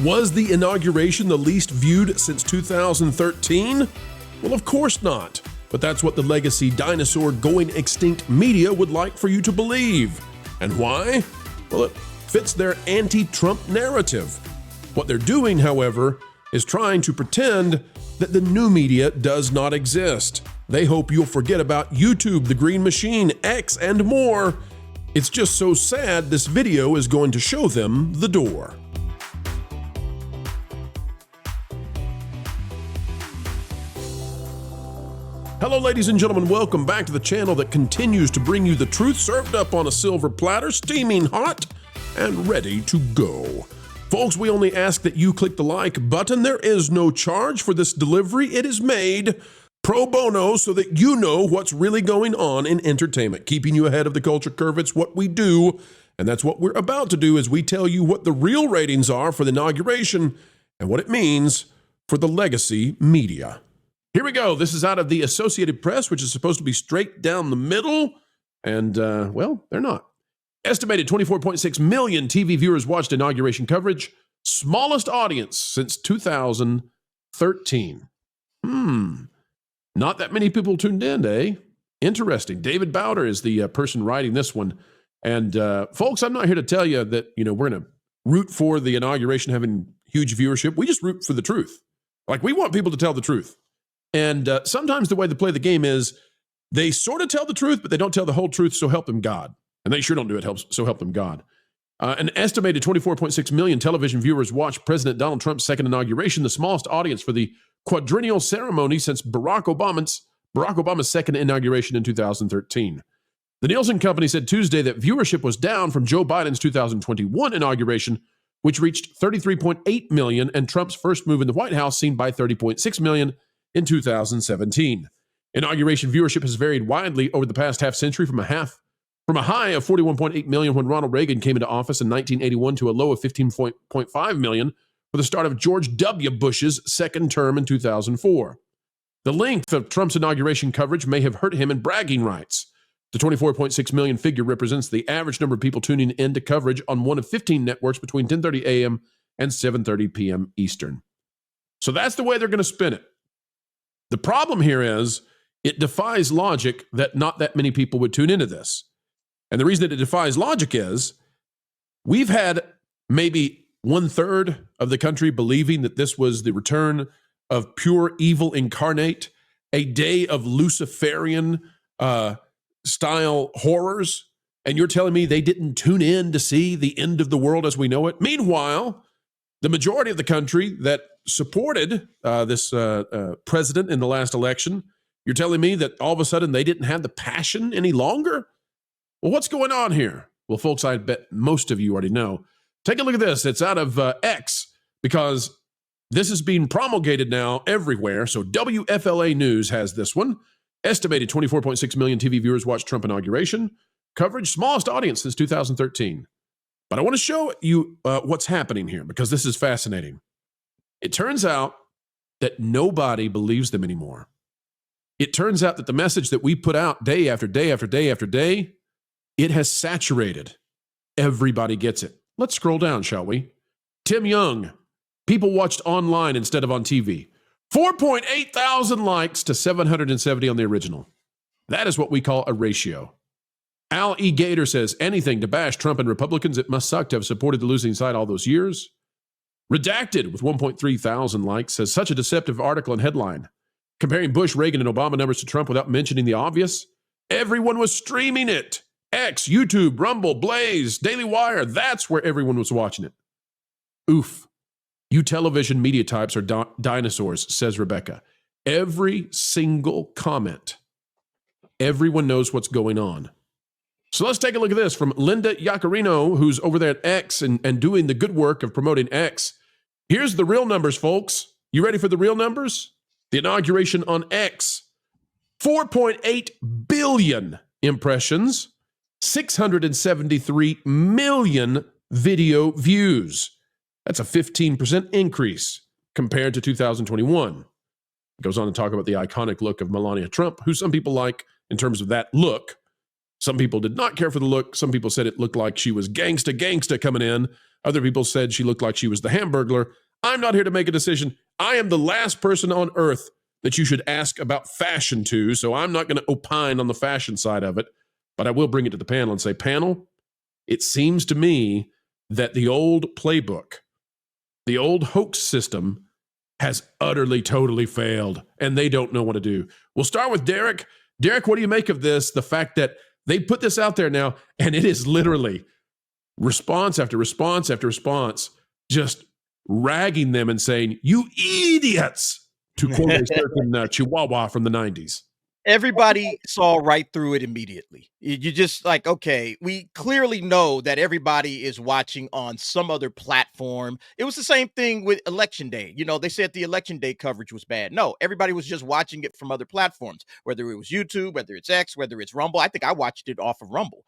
Was the inauguration the least viewed since 2013? Well, of course not. But that's what the legacy dinosaur going extinct media would like for you to believe. And why? Well, it fits their anti-Trump narrative. What they're doing, however, is trying to pretend that the new media does not exist. They hope you'll forget about YouTube, the Green Machine, X, and more. It's just so sad this video is going to show them the door. Hello, ladies and gentlemen. Welcome back to the channel that continues to bring you the truth served up on a silver platter, steaming hot and ready to go. Folks, we only ask that you click the like button. There is no charge for this delivery. It is made pro bono so that you know what's really going on in entertainment, keeping you ahead of the culture curve. It's what we do, and that's what we're about to do, is we tell you what the real ratings are for the inauguration and what it means for the legacy media. Here we go. This is out of the Associated Press, which is supposed to be straight down the middle. And, well, they're not. Estimated 24.6 million TV viewers watched inauguration coverage. Smallest audience since 2013. Not that many people tuned in, eh? Interesting. David Bowder is the person writing this one. And, folks, I'm not here to tell you that, we're going to root for the inauguration having huge viewership. We just root for the truth. Like, we want people to tell the truth. And sometimes the way they play the game is they sort of tell the truth, but they don't tell the whole truth, so help them God. And they sure don't do it, so help them God. An estimated 24.6 million television viewers watched President Donald Trump's second inauguration, the smallest audience for the quadrennial ceremony since Barack Obama's second inauguration in 2013. The Nielsen company said Tuesday that viewership was down from Joe Biden's 2021 inauguration, which reached 33.8 million, and Trump's first move in the White House seen by 30.6 million in 2017. Inauguration viewership has varied widely over the past half century from a high of 41.8 million when Ronald Reagan came into office in 1981 to a low of 15.5 million for the start of George W. Bush's second term in 2004. The length of Trump's inauguration coverage may have hurt him in bragging rights. The 24.6 million figure represents the average number of people tuning in to coverage on one of 15 networks between 10:30 a.m. and 7:30 p.m. Eastern. So that's the way they're going to spin it. The problem here is it defies logic that not that many people would tune into this. And the reason that it defies logic is we've had maybe 1/3 of the country believing that this was the return of pure evil incarnate, a day of Luciferian style horrors. And you're telling me they didn't tune in to see the end of the world as we know it? Meanwhile, the majority of the country that supported this president in the last election, you're telling me that all of a sudden they didn't have the passion any longer? Well, what's going on here? Well, folks, I bet most of you already know. Take a look at this. It's out of X, because this is being promulgated now everywhere. So WFLA News has this one. Estimated 24.6 million TV viewers watched Trump inauguration. Coverage, smallest audience since 2013. But I want to show you what's happening here, because this is fascinating. It turns out that nobody believes them anymore. It turns out that the message that we put out day after day after day after day, it has saturated. Everybody gets it. Let's scroll down, shall we? Tim Young, people watched online instead of on TV. 4.8 thousand likes to 770 on the original. That is what we call a ratio. Al E. Gator says, anything to bash Trump and Republicans, it must suck to have supported the losing side all those years. Redacted with 1.3 thousand likes says, such a deceptive article and headline. Comparing Bush, Reagan, and Obama numbers to Trump without mentioning the obvious. Everyone was streaming it. X, YouTube, Rumble, Blaze, Daily Wire. That's where everyone was watching it. Oof. You television media types are dinosaurs, says Rebecca. Every single comment. Everyone knows what's going on. So let's take a look at this from Linda Yaccarino, who's over there at X and doing the good work of promoting X. Here's the real numbers, folks. You ready for the real numbers? The inauguration on X. 4.8 billion impressions, 673 million video views. That's a 15% increase compared to 2021. It goes on to talk about the iconic look of Melania Trump, who some people like in terms of that look. Some people did not care for the look. Some people said it looked like she was gangsta coming in. Other people said she looked like she was the Hamburglar. I'm not here to make a decision. I am the last person on earth that you should ask about fashion to, so I'm not going to opine on the fashion side of it, but I will bring it to the panel and say, panel, it seems to me that the old playbook, the old hoax system has utterly, totally failed, and they don't know what to do. We'll start with Derek. Derek, what do you make of this? The fact that they put this out there now, and it is literally response after response after response, just ragging them and saying, you idiots, to quote a certain Chihuahua from the 90s. Everybody saw right through it immediately. You just like, okay, we clearly know that everybody is watching on some other platform. It was the same thing with election day. You know, they said the election day coverage was bad. No, everybody was just watching it from other platforms, whether it was YouTube, whether it's X, whether it's Rumble. I think I watched it off of Rumble.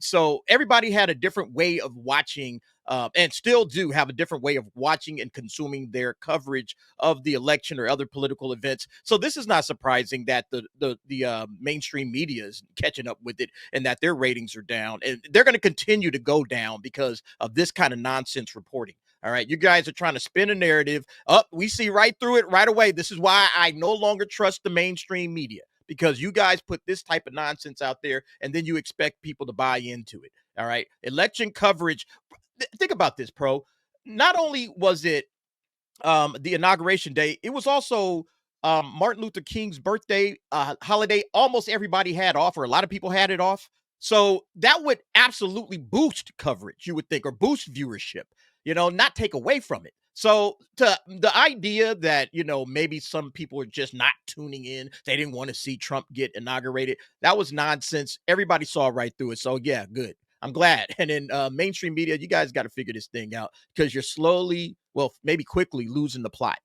So everybody had a different way of watching and still do have a different way of watching and consuming their coverage of the election or other political events. So this is not surprising that the mainstream media is catching up with it and that their ratings are down. And they're going to continue to go down because of this kind of nonsense reporting. All right, you guys are trying to spin a narrative. We see right through it right away. This is why I no longer trust the mainstream media, because you guys put this type of nonsense out there and then you expect people to buy into it. All right, election coverage. Think about this, Pro. Not only was it the inauguration day, it was also Martin Luther King's birthday holiday. Almost everybody had off, or a lot of people had it off. So that would absolutely boost coverage, you would think, or boost viewership, you know, not take away from it. So the idea that, you know, maybe some people are just not tuning in, they didn't want to see Trump get inaugurated, that was nonsense. Everybody saw right through it. So yeah, good. I'm glad. And in mainstream media, you guys got to figure this thing out, because you're slowly, well, maybe quickly losing the plot.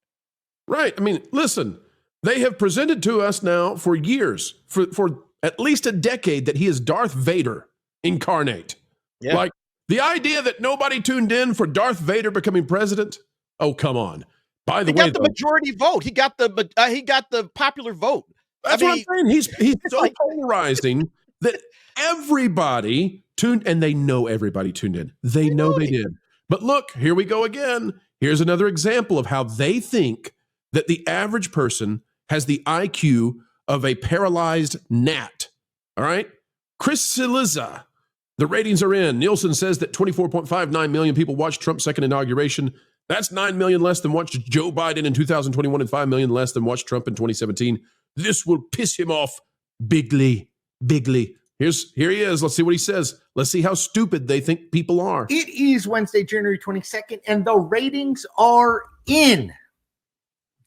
Right. I mean, listen, they have presented to us now for years, for at least a decade, that he is Darth Vader incarnate. Yeah. Like the idea that nobody tuned in for Darth Vader becoming president. Oh, come on. By the way, he got the majority vote. He got the popular vote. That's what I'm saying. He's so like polarizing that everybody tuned, and they know everybody tuned in. They know they did. But look, here we go again. Here's another example of how they think that the average person has the IQ of a paralyzed gnat. All right? Chris Siliza, the ratings are in. Nielsen says that 24.59 million people watched Trump's second inauguration. That's 9 million less than watched Joe Biden in 2021 and 5 million less than watched Trump in 2017. This will piss him off bigly. Here he is. Let's see what he says. Let's see how stupid they think people are. It is Wednesday, January 22nd, and the ratings are in.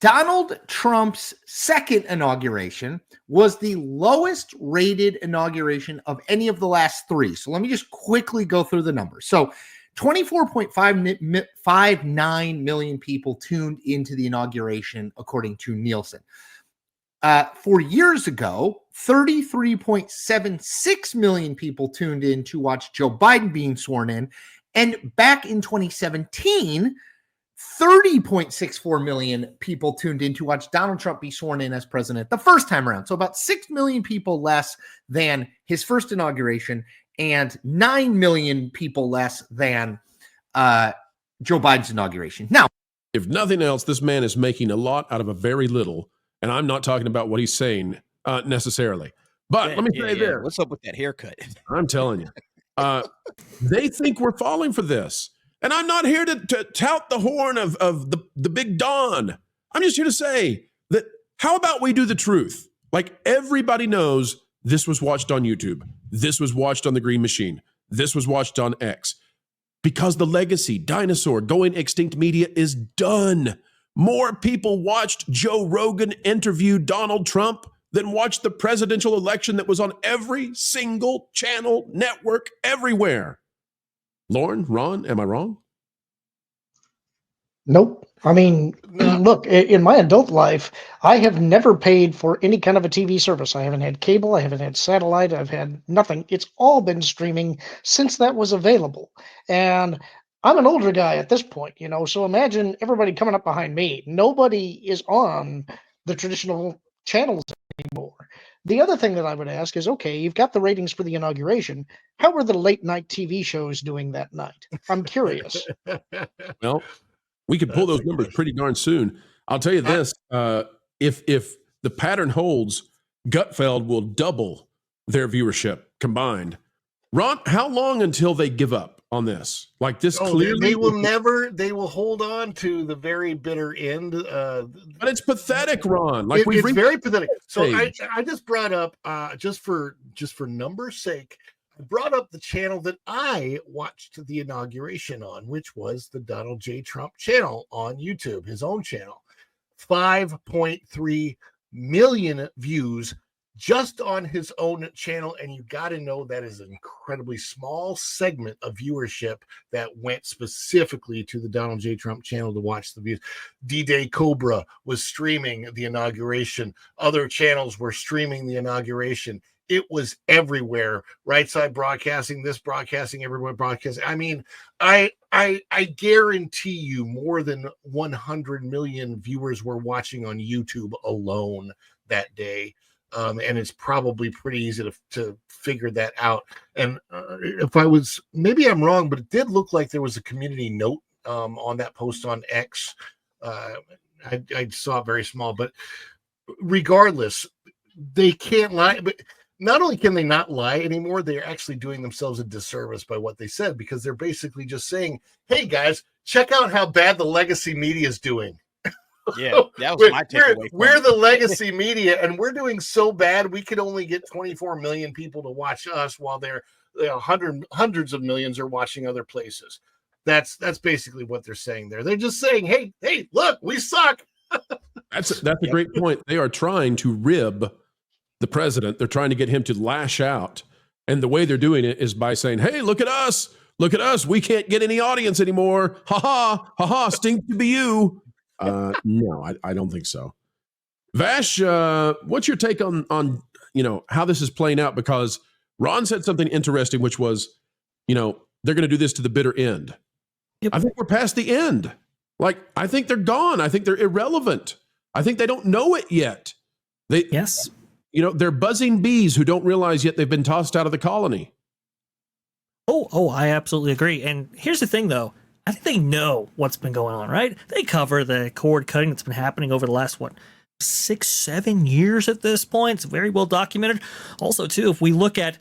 Donald Trump's second inauguration was the lowest rated inauguration of any of the last three. So let me just quickly go through the numbers. So 24.59 million people tuned into the inauguration, according to Nielsen. 4 years ago, 33.76 million people tuned in to watch Joe Biden being sworn in. And back in 2017, 30.64 million people tuned in to watch Donald Trump be sworn in as president the first time around. So about 6 million people less than his first inauguration and 9 million people less than Joe Biden's inauguration. Now, if nothing else, this man is making a lot out of a very little. And I'm not talking about what he's saying necessarily. But let me say this. What's up with that haircut? I'm telling you. They think we're falling for this. And I'm not here to tout the horn of the big Don. I'm just here to say that how about we do the truth? Like, everybody knows this was watched on YouTube. This was watched on the Green Machine. This was watched on X. Because the legacy, dinosaur, going extinct media is done. More people watched Joe Rogan interview Donald Trump than watched the presidential election that was on every single channel, network, everywhere. Lauren, Ron, am I wrong? Nope. I mean, look, in my adult life, I have never paid for any kind of a TV service. I haven't had cable. I haven't had satellite. I've had nothing. It's all been streaming since that was available. And I'm an older guy at this point, you know, so imagine everybody coming up behind me. Nobody is on the traditional channels anymore. The other thing that I would ask is, okay, you've got the ratings for the inauguration. How are the late night TV shows doing that night? I'm curious. Well, we could pull That's those a numbers question. pretty darn soon. I'll tell you this: if the pattern holds, Gutfeld will double their viewership combined. Ron, how long until they give up on this? Like this clearly, they will never. They will hold on to the very bitter end. but it's pathetic, Ron. Like It's very pathetic. So stage. I just brought up just for numbers' sake. I brought up the channel that I watched the inauguration on, which was the Donald J. Trump channel on YouTube, his own channel. 5.3 million views just on his own channel. And you got to know that is an incredibly small segment of viewership that went specifically to the Donald J. Trump channel to watch the views. D-Day Cobra was streaming the inauguration. Other channels were streaming the inauguration. It was everywhere. Right side broadcasting, this broadcasting, everyone broadcasting. I mean, I guarantee you more than 100 million viewers were watching on YouTube alone that day. And it's probably pretty easy to figure that out. And if I was, maybe I'm wrong, but it did look like there was a community note on that post on X. I saw it very small, but regardless, they can't lie. But not only can they not lie anymore, they're actually doing themselves a disservice by what they said, because they're basically just saying, hey guys, check out how bad the legacy media is doing. Yeah, that was my takeaway. We're the legacy media, and we're doing so bad we could only get 24 million people to watch us, while they're hundreds of millions are watching other places. That's basically what they're saying there. They're just saying, hey, look, we suck. That's a great point. They are trying to rib the president. They're trying to get him to lash out, and the way they're doing it is by saying, hey, look at us, we can't get any audience anymore. Ha ha, stink to be you. No, I don't think so. Vash, what's your take on how this is playing out? Because Ron said something interesting, which was, they're going to do this to the bitter end. Yep. I think we're past the end. Like, I think they're gone. I think they're irrelevant. I think they don't know it yet. Yes. They're buzzing bees who don't realize yet they've been tossed out of the colony. Oh, I absolutely agree. And here's the thing, though. I think they know what's been going on, right? They cover the cord cutting that's been happening over the last, 6-7 years at this point. It's very well documented. Also, too, if we look at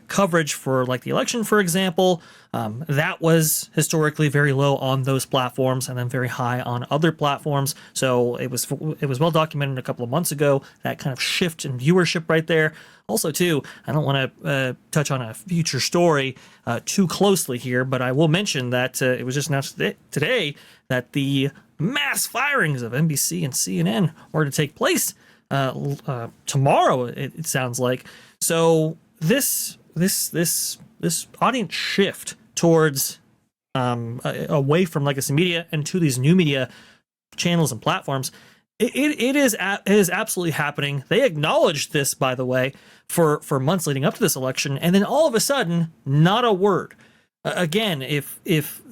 coverage for like the election, for example, that was historically very low on those platforms and then very high on other platforms. So it was well documented a couple of months ago, that kind of shift in viewership right there. Also, too, I don't want to touch on a future story too closely here, but I will mention that it was just announced today that the mass firings of NBC and CNN are to take place tomorrow. It sounds like. So this audience shift towards away from legacy media and to these new media channels and platforms, it is absolutely happening. They acknowledged this, by the way, for months leading up to this election, and then all of a sudden, not a word. Again, if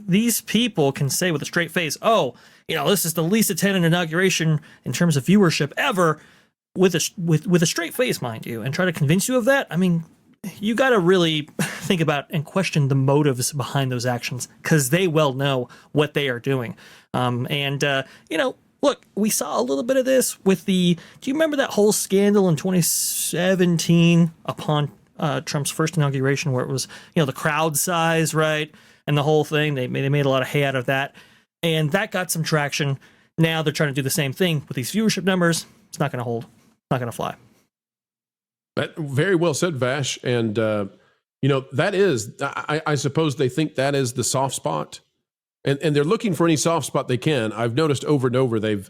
these people can say with a straight face, oh, this is the least attended inauguration in terms of viewership ever, with a straight face, mind you, and try to convince you of that, I mean, you got to really think about and question the motives behind those actions, because they well know what they are doing. Look, we saw a little bit of this with do you remember that whole scandal in 2017 upon Trump's first inauguration, where it was, the crowd size, right? And the whole thing, they made a lot of hay out of that. And that got some traction. Now they're trying to do the same thing with these viewership numbers. It's not going to hold. It's not going to fly. That very well said, Vash. And, that is, I suppose they think that is the soft spot. And they're looking for any soft spot they can. I've noticed over and over, they've,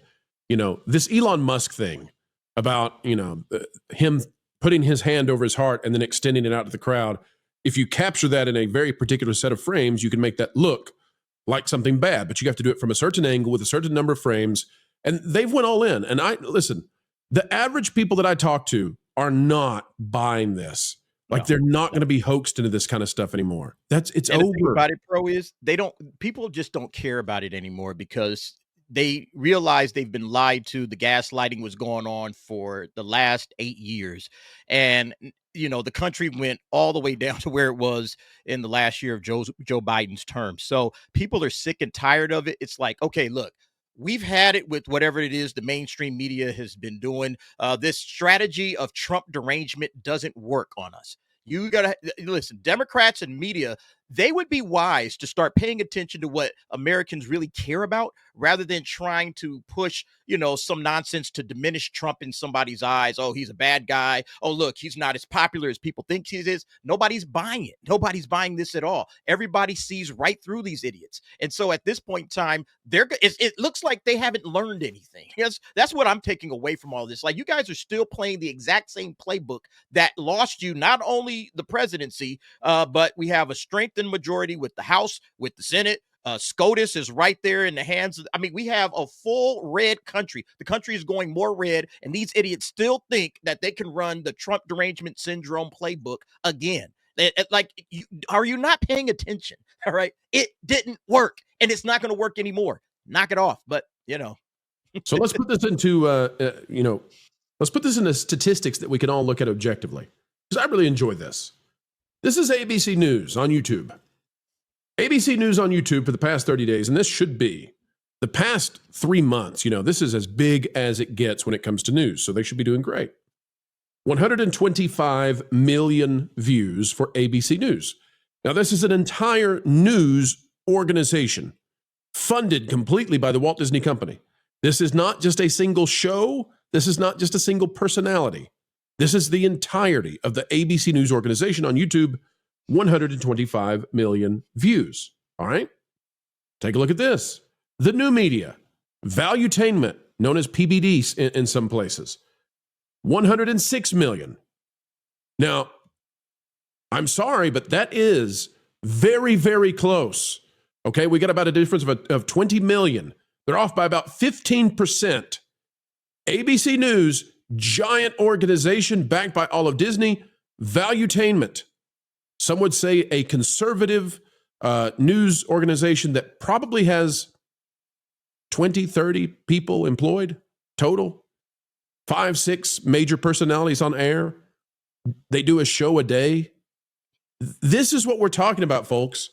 this Elon Musk thing about, him putting his hand over his heart and then extending it out to the crowd. If you capture that in a very particular set of frames, you can make that look like something bad, but you have to do it from a certain angle with a certain number of frames. And they've went all in. And listen, the average people that I talk to are not buying this. Like, they're not going to be hoaxed into this kind of stuff anymore. It's over. The thing about it, Pro, is people just don't care about it anymore, because they realized they've been lied to. The gaslighting was going on for the last 8 years. And, the country went all the way down to where it was in the last year of Joe Biden's term. So people are sick and tired of it. It's like, okay, look, we've had it with whatever it is the mainstream media has been doing. This strategy of Trump derangement doesn't work on us. You got to listen, Democrats and media, they would be wise to start paying attention to what Americans really care about rather than trying to push, some nonsense to diminish Trump in somebody's eyes. Oh, he's a bad guy. Oh, look, he's not as popular as people think he is. Nobody's buying it. Nobody's buying this at all. Everybody sees right through these idiots. And so at this point in time, it looks like they haven't learned anything. Yes, that's what I'm taking away from all this. Like, you guys are still playing the exact same playbook that lost you not only the presidency, but we have a strengthened majority with the House, with the Senate. Squintess is right there in the hands of, we have a full red country. The country is going more red, and these idiots still think that they can run the Trump derangement syndrome playbook again. Are you not paying attention? All right. It didn't work, and it's not going to work anymore. Knock it off. But, So let's put this into, let's put this into statistics that we can all look at objectively, because I really enjoy this. This is ABC News on YouTube. ABC News on YouTube for the past 30 days, and this should be the past 3 months. This is as big as it gets when it comes to news, so they should be doing great. 125 million views for ABC News. Now, this is an entire news organization funded completely by the Walt Disney Company. This is not just a single show. This is not just a single personality. This is the entirety of the ABC News organization on YouTube. 125 million views. All right. Take a look at this. The new media, Valuetainment, known as PBD in some places, 106 million. Now, I'm sorry, but that is very, very close. Okay. We got about a difference of 20 million. They're off by about 15%. ABC News, giant organization backed by all of Disney, Valuetainment. Some would say a conservative news organization that probably has 20, 30 people employed total, 5, 6 major personalities on air. They do a show a day. This is what we're talking about, folks.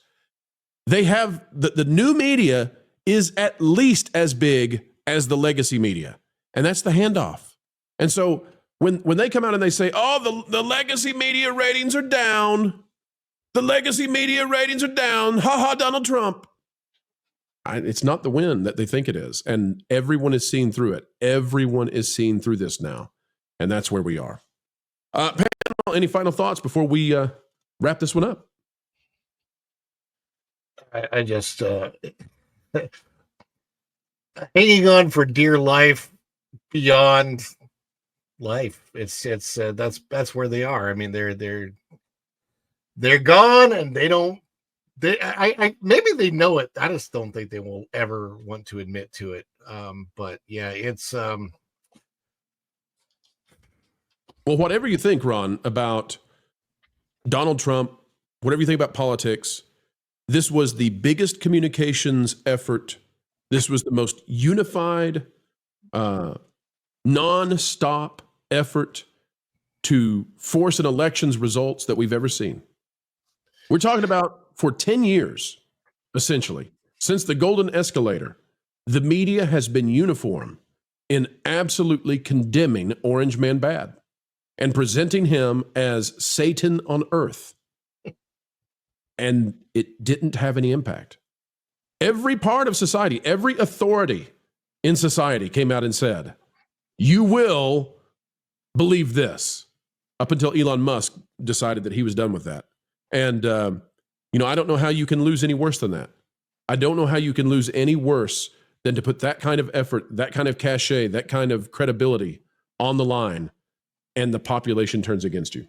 They have the new media is at least as big as the legacy media, and that's the handoff. And so when they come out and they say, oh, the legacy media ratings are down, the legacy media ratings are down. Ha ha, Donald Trump. It's not the win that they think it is. And everyone is seeing through it. Everyone is seeing through this now. And that's where we are. Panel, any final thoughts before we wrap this one up? I just hanging on for dear life beyond life. It's that's where they are. They're gone, and they don't. Maybe they know it. I just don't think they will ever want to admit to it. But yeah, it's Well, whatever you think, Ron, about Donald Trump, whatever you think about politics, this was the biggest communications effort. This was the most unified, non-stop effort to force an election's results that we've ever seen. We're talking about for 10 years, essentially, since the golden escalator, the media has been uniform in absolutely condemning Orange Man Bad and presenting him as Satan on earth. And it didn't have any impact. Every part of society, every authority in society came out and said, you will believe this, up until Elon Musk decided that he was done with that. And, I don't know how you can lose any worse than that. I don't know how you can lose any worse than to put that kind of effort, that kind of cachet, that kind of credibility on the line, and the population turns against you.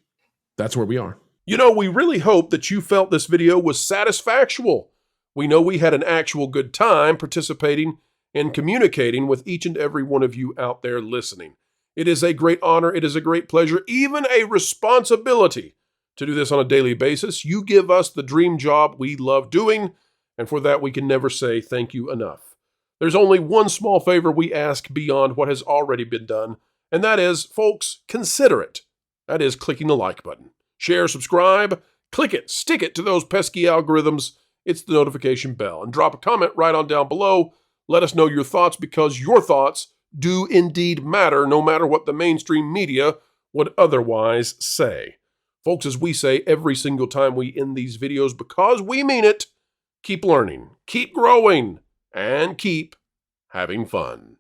That's where we are. We really hope that you felt this video was satisfactual. We know we had an actual good time participating and communicating with each and every one of you out there listening. It is a great honor. It is a great pleasure, even a responsibility to do this on a daily basis. You give us the dream job we love doing, and for that we can never say thank you enough. there's only one small favor we ask beyond what has already been done, and that is, folks, consider it. That is clicking the like button. Share, subscribe, click it, stick it to those pesky algorithms. It's the notification bell. And drop a comment right on down below. Let us know your thoughts, because your thoughts do indeed matter, no matter what the mainstream media would otherwise say. Folks, as we say every single time we end these videos, because we mean it, keep learning, keep growing, and keep having fun.